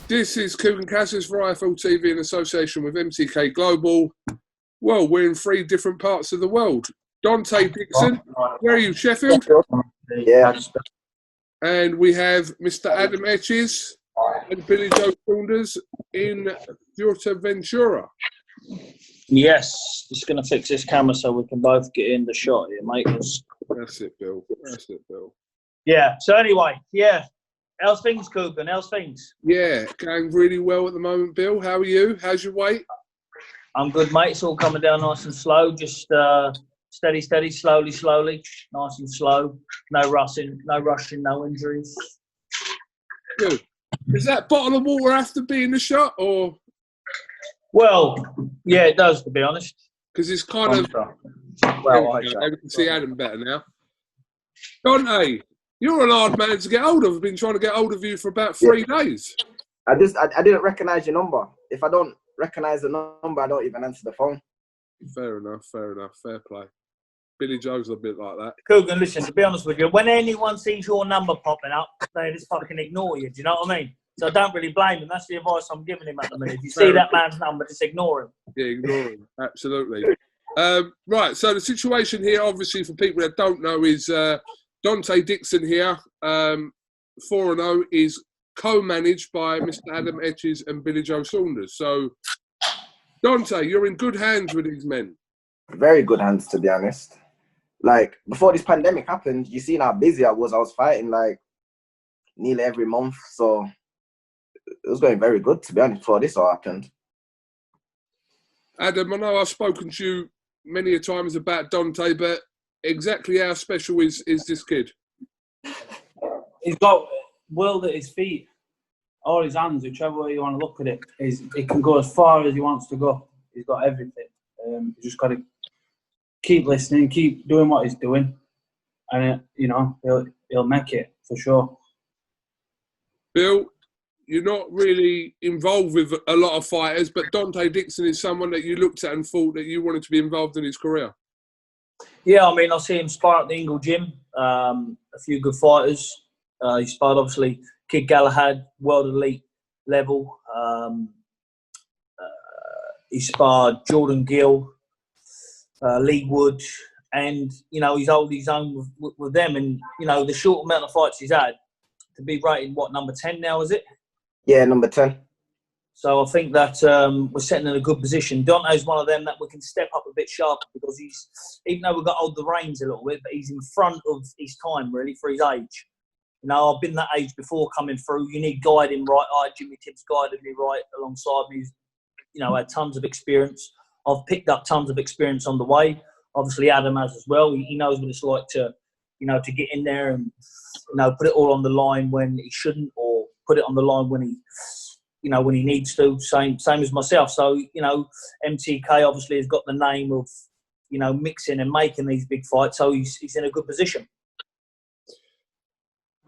This is KUGAN CASSIUS for IFL TV in association with MTK Global. Well, we're in 3 different parts of the world. Donte Dixon, where are you, Sheffield? Yeah. And we have Mr. Adam Etches and Billy Joe Saunders in Fuerteventura. Yes, just going to fix this camera so we can both get in the shot here, mate. That's it, Bill. That's it, Bill. Yeah, so anyway, yeah. How's things, KUGAN? How's things? Yeah, going really well at the moment, Bill. How are you? How's your weight? I'm good, mate. It's all coming down nice and slow. Just steady, slowly, nice and slow. No rushing, no injuries. Good. Does that bottle of water have to be in the shot, or? Well, yeah, it does, to be honest. Because it's kind of. Well, I can see Adam better now. Donte, you're an hard man to get hold of. I've been trying to get hold of you for about 3 days. I didn't recognise your number. If I don't recognise the number, I don't even answer the phone. Fair enough. Fair play. Billy Joe's a bit like that. KUGAN, listen, to be honest with you, when anyone sees your number popping up, they just fucking ignore you. Do you know what I mean? So I don't really blame him. That's the advice I'm giving him at the minute. If you see that man's number, just ignore him. Yeah, ignore him. Absolutely. Right, so the situation here, obviously, for people that don't know, is Donte Dixon here, 4-0, is co-managed by Mr. Adam Etches and Billy Joe Saunders. So, Donte, you're in good hands with these men. Very good hands, to be honest. Like, before this pandemic happened, you seen how busy I was fighting, like, nearly every month. So, it was going very good, to be honest, before this all happened. Adam, I know I've spoken to you many a times about Donte, but exactly how special is this kid? He's got world at his feet, or his hands, whichever way you want to look at it. He can go as far as he wants to go. He's got everything. You just got to keep listening, keep doing what he's doing, and he'll make it for sure. Bill, you're not really involved with a lot of fighters, but Donte Dixon is someone that you looked at and thought that you wanted to be involved in his career. Yeah, I mean, I see him spar at the Ingle Gym. A few good fighters. He sparred, obviously, Kid Galahad, world elite level. He sparred Jordan Gill, Lee Wood, and, he's holding his own with them. And, the short amount of fights he's had, to be rated, number 10 now, is it? Yeah, number 10. So I think that we're sitting in a good position. Donte's one of them that we can step up a bit sharper because he's, even though we've got hold the reins a little bit, but he's in front of his time, really, for his age. I've been that age before coming through. You need guiding right. Jimmy Tibbs guided me right alongside me. He's, had tons of experience. I've picked up tons of experience on the way. Obviously, Adam has as well. He knows what it's like to, to get in there and, put it all on the line when he shouldn't, or put it on the line when he, when he needs to. Same as myself. So, MTK obviously has got the name of, mixing and making these big fights. So he's in a good position.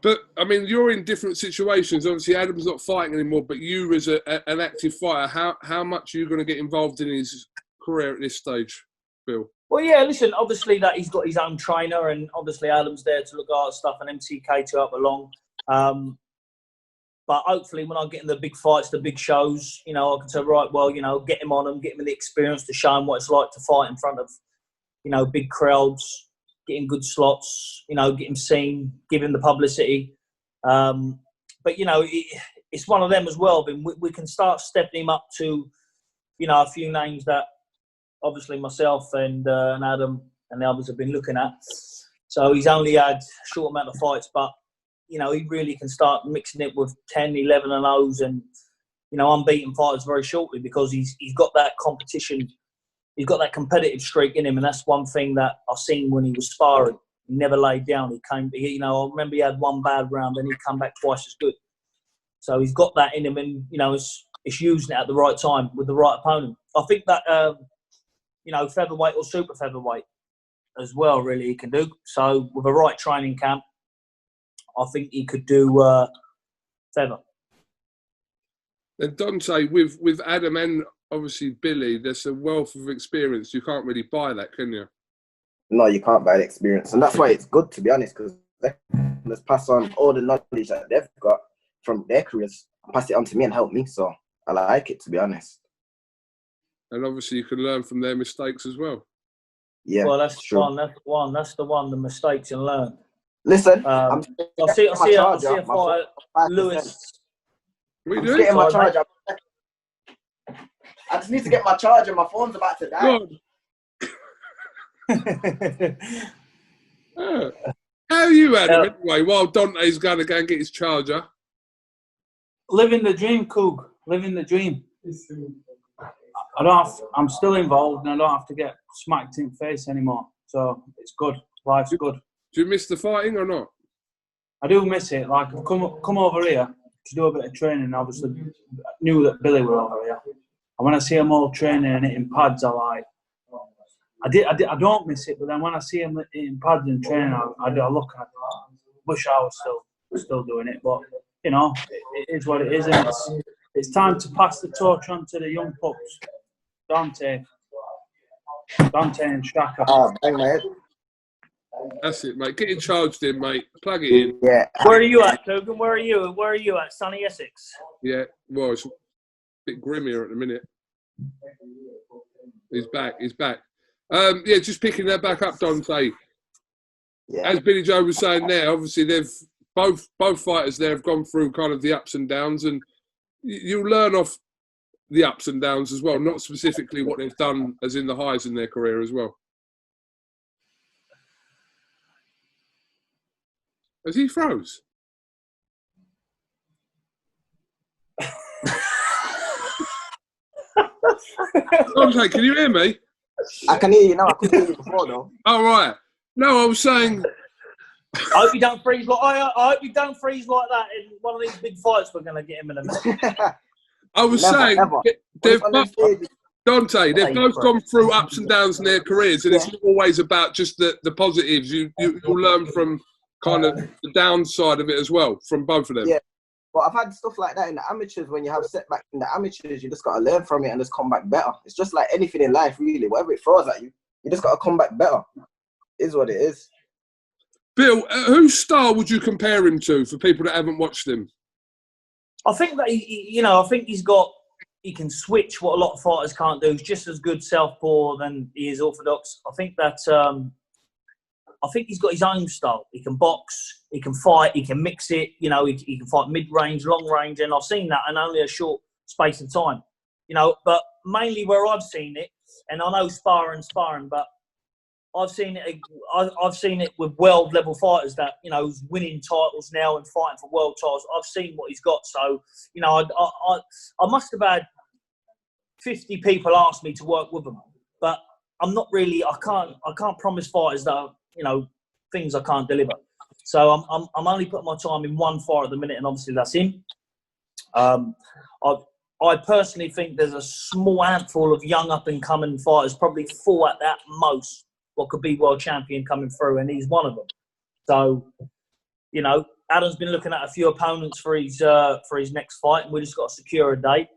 But, I mean, you're in different situations. Obviously, Adam's not fighting anymore, but you as an active fighter, how much are you going to get involved in his career at this stage, Bill? Well, yeah, listen, obviously that he's got his own trainer, and obviously Adam's there to look after stuff and MTK to help along. But hopefully when I get in the big fights, the big shows, I can say, right, well, get him on him, get him the experience to show him what it's like to fight in front of, big crowds, get him good slots, get him seen, give him the publicity. But, it's one of them as well. But we can start stepping him up to, a few names that obviously myself and Adam and the others have been looking at. So he's only had a short amount of fights, but, he really can start mixing it with 10, 11 and O's and, unbeaten fighters very shortly because he's got that competition. He's got that competitive streak in him, and that's one thing that I've seen when he was sparring. He never laid down. I remember he had one bad round and he come back twice as good. So he's got that in him, and, it's using it at the right time with the right opponent. I think that, featherweight or super featherweight as well, really, he can do. So with a right training camp, I think he could do feather. And Donte, with Adam and obviously Billy, there's a wealth of experience. You can't really buy that, can you? No, you can't buy the experience. And that's why it's good, to be honest, because let's pass on all the knowledge that they've got from their careers pass it on to me and help me. So I like it, to be honest. And obviously, you can learn from their mistakes as well. Yeah, Well, that's true. That's the one. The mistakes and learn. Listen, I see a fight, Lewis. What are I'm you just doing? getting my charger. I just need to get my charger. My phone's about to die. How are you, Adam, anyway, while Donte's going to go and get his charger? Living the dream, Coog. Living the dream. I'm still involved and I don't have to get smacked in the face anymore. So it's good. Life's good. Do you miss the fighting or not? I do miss it. Like, I've come over here to do a bit of training. Obviously, I knew that Billy were over here. And when I see them all training and hitting pads, I don't miss it. But then when I see them hitting pads and training, I look and I wish I was still doing it. But, you know, it is what it is. And it's time to pass the torch on to the young pups. Donte and Shaka. Oh, bang my head. That's it, mate. Get it charged in, mate. Plug it in. Yeah. Where are you at, Kogan? Where are you at? Sunny Essex? Yeah, well, it's a bit grim here at the minute. He's back. Yeah, just picking that back up, Donte. Yeah. As Billy Joe was saying there, obviously they've both fighters there have gone through kind of the ups and downs, and you learn off the ups and downs as well, not specifically what they've done as in the highs in their career as well. Has he froze? Donte, can you hear me? I can hear you now. I couldn't hear you before, though. Oh, right. No, I was saying... I hope you don't freeze like that in one of these big fights we're going to get him in a minute. I was saying... Donte, they've both gone through ups and downs in their careers, and it's not always about just the positives. You'll learn from kind of the downside of it as well, from both of them. Yeah, but I've had stuff like that in the amateurs. When you have setbacks in the amateurs, you just got to learn from it and just come back better. It's just like anything in life, really. Whatever it throws at you, you just got to come back better. It is what it is. Bill, whose style would you compare him to for people that haven't watched him? I think that he can switch what a lot of fighters can't do. He's just as good southpaw than he is orthodox. I think that I think he's got his own style. He can box, he can fight, he can mix it. You know, he can fight mid-range, long-range, and I've seen that in only a short space of time. You know, but mainly where I've seen it, and I know sparring, but I've seen it with world-level fighters that, you know, who's winning titles now and fighting for world titles. I've seen what he's got. So, you know, I must have had 50 people ask me to work with him, but I'm not really. I can't promise fighters that, you know, things I can't deliver. So I'm only putting my time in one fight at the minute, and obviously that's him. I personally think there's a small handful of young up-and-coming fighters, probably 4 at that most, what could be world champion coming through, and he's one of them. So, you know, Adam's been looking at a few opponents for his next fight, and we just got to secure a date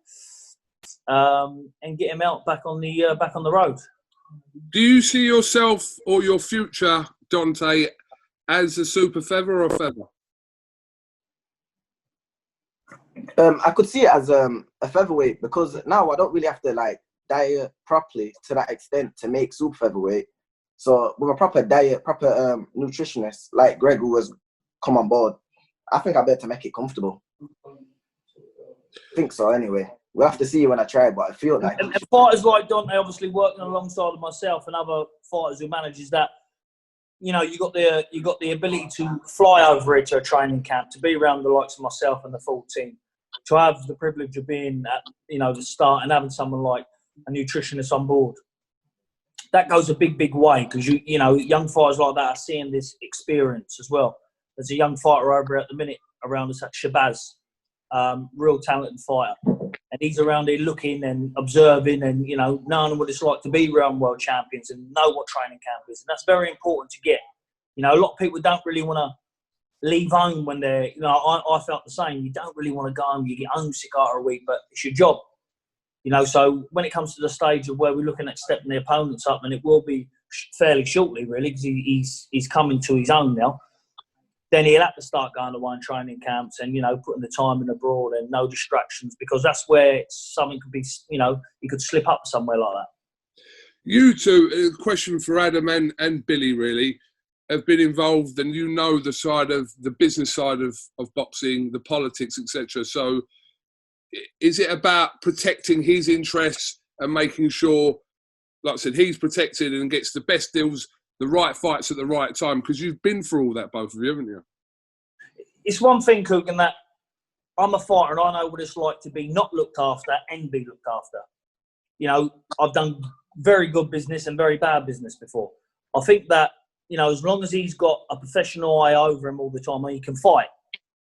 and get him out back on the road. Do you see yourself or your future, Donte, as a super feather or feather? I could see it as a featherweight, because now I don't really have to like diet properly to that extent to make super featherweight. So with a proper diet, proper nutritionist like Greg, who has come on board, I think I better make it comfortable. I think so anyway. We'll have to see when I try, but I feel like... And fighters like Donte, obviously working alongside of myself and other fighters who manages that, you know, you got the ability to fly over here to a training camp, to be around the likes of myself and the full team, to have the privilege of being at, you know, the start and having someone like a nutritionist on board. That goes a big way, because you know, young fighters like that are seeing this experience as well. There's a young fighter over at the minute around us at Shabazz, real talented fighter, and he's around here looking and observing and, you know, knowing what it's like to be around world champions and know what training camp is, and that's very important to get. You know, a lot of people don't really want to leave home when they're, you know, I felt the same. You don't really want to go home. You get homesick after a week, but it's your job. You know, so when it comes to the stage of where we're looking at stepping the opponents up, and it will be fairly shortly, really, because he's coming to his own now. then he'll have to start going to one training camps and, you know, putting the time in abroad and no distractions, because that's where something could be, you know, he could slip up somewhere like that. You two, a question for Adam and Billy, really, have been involved, and you know the side of the business side of boxing, the politics, etc. So is it about protecting his interests and making sure, like I said, he's protected and gets the best deals, the right fights at the right time? Because you've been through all that, both of you, haven't you? It's one thing, KUGAN, that I'm a fighter and I know what it's like to be not looked after and be looked after. You know, I've done very good business and very bad business before. I think that, you know, as long as he's got a professional eye over him all the time, he can fight.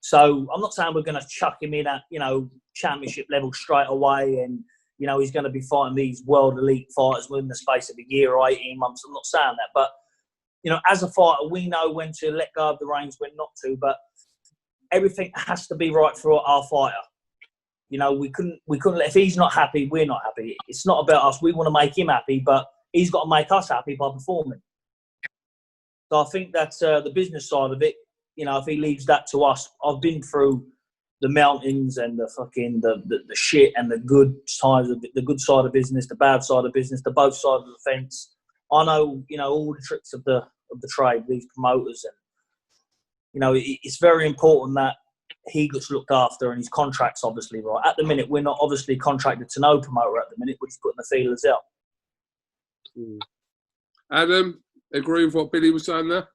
So I'm not saying we're going to chuck him in at, you know, championship level straight away and, you know, he's going to be fighting these world elite fighters within the space of a year or 18 months. I'm not saying that. But, you know, as a fighter, we know when to let go of the reins, when not to. But everything has to be right for our fighter. You know, we couldn't let, if he's not happy, we're not happy. It's not about us. We want to make him happy, but he's got to make us happy by performing. So I think that's the business side of it. You know, if he leaves that to us, I've been through the mountains and the fucking the shit and the good sides of the good side of business, the bad side of business, the both sides of the fence. I know, you know, all the tricks of the trade, these promoters, and you know, it's very important that he gets looked after and his contract's obviously right. At the minute, we're not obviously contracted to no promoter at the minute. We're just putting the feelers out. Adam, agree with what Billy was saying there?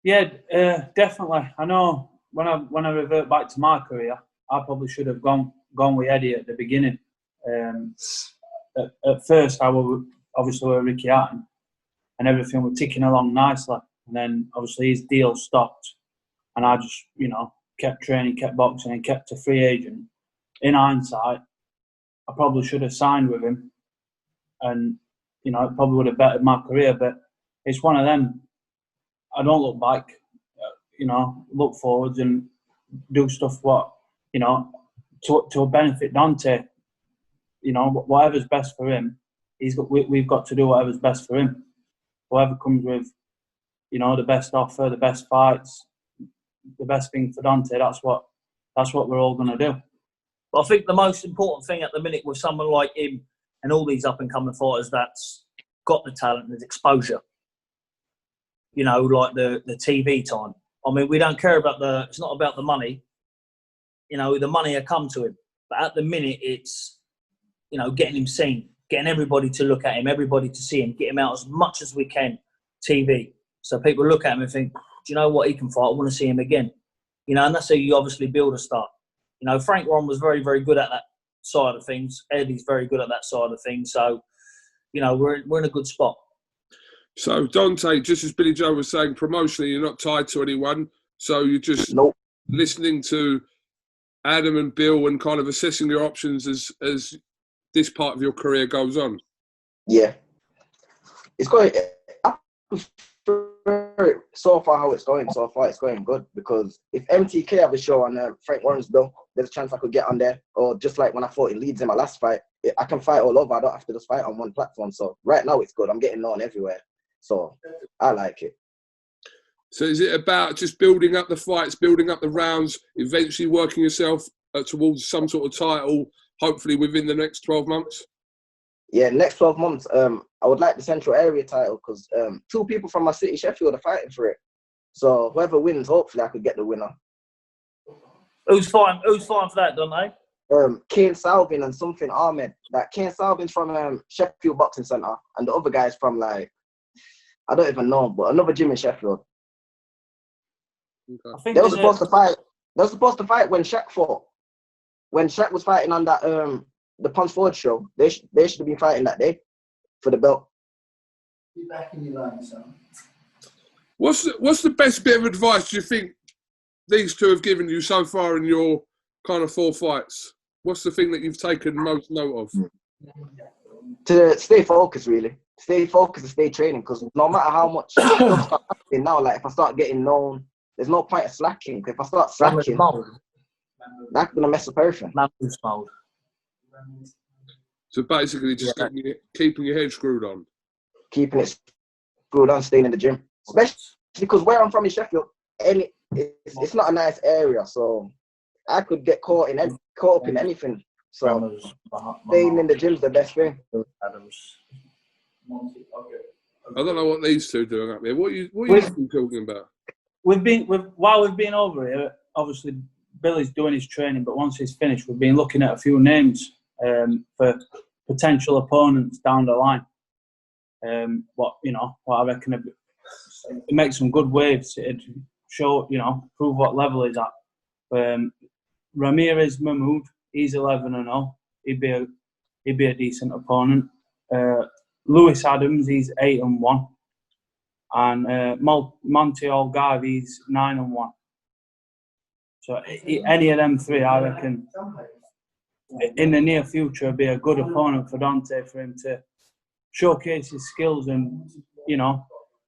Yeah, definitely. I know when I revert back to my career, I probably should have gone with Eddie at the beginning. At first, I was obviously with Ricky Hatton, and everything was ticking along nicely. And then obviously his deal stopped, and I just, you know, kept training, kept boxing, and kept a free agent. In hindsight, I probably should have signed with him, and you know, it probably would have bettered my career. But it's one of them. I don't look back, you know, look forwards and do stuff what, you know, to benefit Donte. You know, whatever's best for him, we've got to do whatever's best for him. Whoever comes with, you know, the best offer, the best fights, the best thing for Donte, that's what we're all going to do. But I think the most important thing at the minute with someone like him and all these up-and-coming fighters that's got the talent is exposure. You know, like the TV time. I mean, we don't care about it's not about the money. You know, the money will come to him. But at the minute, it's, you know, getting him seen, getting everybody to look at him, everybody to see him, get him out as much as we can, TV. So people look at him and think, do you know what, he can fight, I want to see him again. You know, and that's how you obviously build a star. You know, Frank Ron was very, very good at that side of things. Eddie's very good at that side of things. So, you know, we're in a good spot. So, Donte, just as Billy Joe was saying, promotionally, you're not tied to anyone. So you're just listening to Adam and Bill and kind of assessing your options as this part of your career goes on. Yeah. It's going, so far how it's going, so far it's going good, because if MTK have a show on Frank Warren's bill, there's a chance I could get on there. Or just like when I fought in Leeds in my last fight, I can fight all over. I don't have to just fight on one platform. So right now it's good. I'm getting known everywhere. So I like it. So is it about just building up the fights, building up the rounds, eventually working yourself towards some sort of title, hopefully within the next 12 months? Yeah, next 12 months, I would like the Central Area title, because 2 people from my city, Sheffield, are fighting for it. So whoever wins, hopefully I could get the winner. Who's fighting for that, don't they? Kane Salvin and something Ahmed. That Kane Salvin's from Sheffield Boxing Centre, and the other guy's from, like, I don't even know, but another gym in Sheffield. Okay. They were supposed to fight. They were supposed to fight when Shaq fought. When Shaq was fighting on that the Punch Forward show, they should have been fighting that day for the belt. Be back in your line, son. What's the best bit of advice do you think these two have given you so far in your kind of 4 fights? What's the thing that you've taken most note of? To stay focused, really. Stay focused and stay training, because no matter how much stuff starts happening now, like if I start getting known, there's no point of slacking. If I start slacking, that's going to mess up everything. So basically just keeping your head screwed on. Keeping it screwed on, staying in the gym. Especially because where I'm from in Sheffield, it's not a nice area, so I could get caught up in anything. So staying in the gym's the best thing. I don't know what these two are doing up there. What are you talking about? While we've been over here, obviously Billy's doing his training, but once he's finished, we've been looking at a few names for potential opponents down the line. What I reckon it makes some good waves. It'd show, prove what level he's at. Ramirez Mahmoud, he's 11-0. He'd be a decent opponent. Lewis Adams, he's 8-1. And Montiel Gav, he's 9-1. So any of them three, I reckon, in the near future, would be a good opponent for Donte, for him to showcase his skills. And,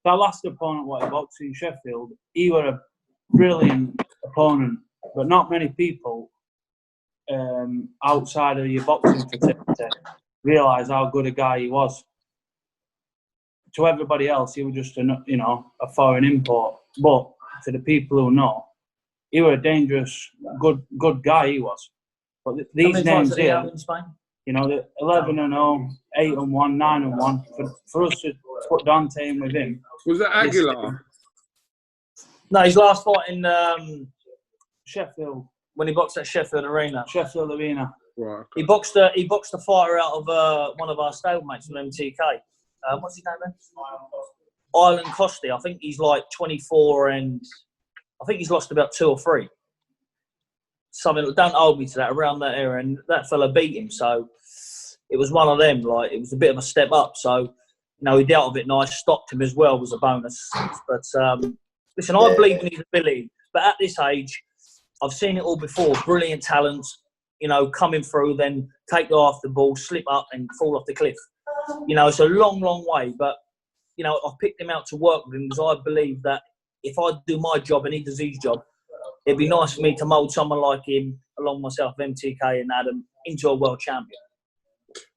that last opponent what he boxed in Sheffield, he was a brilliant opponent, but not many people outside of your boxing fraternity realise how good a guy he was. To everybody else, he was just a foreign import. But to the people who know, he was a dangerous, good guy. He was. But these names here, the 11-0, 8-1, 9-1. For us to put Donte in with him. Was that Aguilar? No, his last fight in Sheffield. When he boxed at Sheffield Arena. Sheffield Arena. Right. He boxed a fighter out of one of our stablemates from MTK. What's his name then? Ireland Costi. I think he's like 24 and I think he's lost about 2 or 3. Something, don't hold me to that, around that era, and that fella beat him. So it was one of them. Like, it was a bit of a step up. So he dealt with it nice. Stopped him as well was a bonus. But listen, I believe in his ability. But at this age, I've seen it all before. Brilliant talents, coming through, then take off the ball, slip up, and fall off the cliff. It's a long, long way. But I've picked him out to work with him because I believe that if I do my job and he does his job, it'd be nice for me to mould someone like him, along myself, MTK and Adam, into a world champion.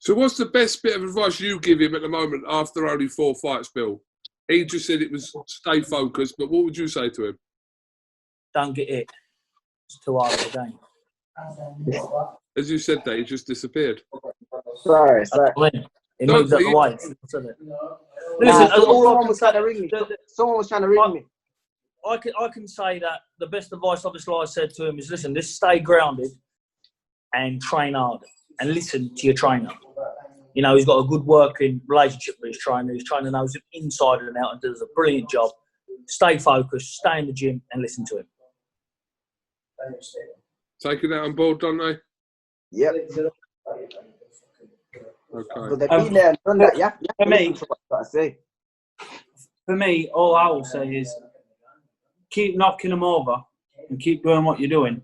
So what's the best bit of advice you give him at the moment after only 4 fights, Bill? He just said it was stay focused, but what would you say to him? Don't get it. It's too hard of a game. As you said that, he just disappeared. Sorry. He moved out the way. Listen, someone was trying to ring me. Someone was trying to ring me. I can say that the best advice, obviously, I said to him is, listen, just stay grounded and train hard and listen to your trainer. He's got a good working relationship with his trainer. His trainer knows him inside and out and does a brilliant job. Stay focused, stay in the gym and listen to him. Taking that on board, don't they? Yep. Okay. But they've been there and done that. You have to listen to what I've got to say. For me, all I will say is keep knocking them over and keep doing what you're doing.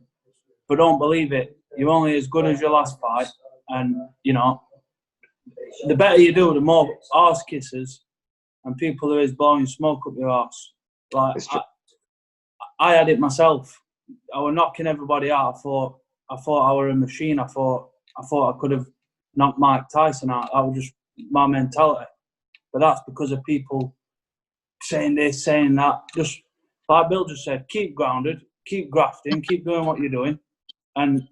But don't believe it. You're only as good as your last fight. And, the better you do, the more arse kisses and people there is blowing smoke up your arse. Like, I had it myself. I was knocking everybody out. I thought I were a machine. I thought I could have knocked Mike Tyson out. That was just my mentality. But that's because of people saying this, saying that. Just like Bill just said, keep grounded, keep grafting, keep doing what you're doing. And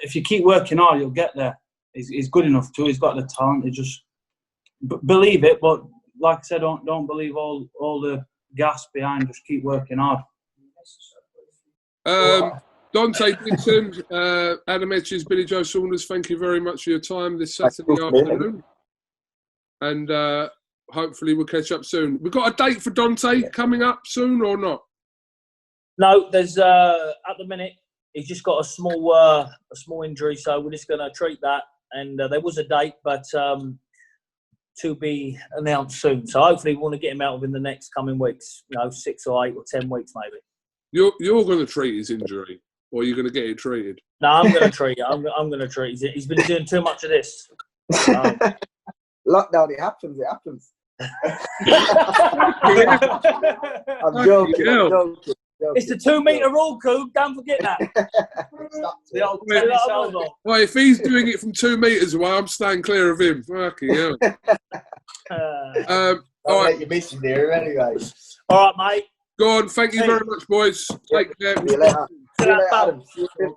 if you keep working hard, you'll get there. He's good enough to. He's got the talent. He just believe it. But like I said, don't believe all the gas behind. Just keep working hard. Donte Dixon, Adam Etches, Billy Joe Saunders, thank you very much for your time this Saturday afternoon. And hopefully we'll catch up soon. We've got a date for Donte coming up soon or not? No, there's at the minute he's just got a small injury, so we're just going to treat that. And there was a date, but to be announced soon. So hopefully we want to get him out within the next coming weeks. 6 or 8 or 10 weeks maybe. You're going to treat his injury, or are you going to get it treated? No, I'm going to treat it. I'm going to treat it. He's been doing too much of this. Lockdown, it happens. I'm joking. It's the 2 metre rule, Coog. Don't forget that. The old tennis elbow. Well, if he's doing it from 2 metres away, I'm staying clear of him. Fucking hell. All right, you missed there anyway. All right, mate. Go on. Thank you Hey. very much, boys. Take care. See you later. See you later, Adam. See you soon.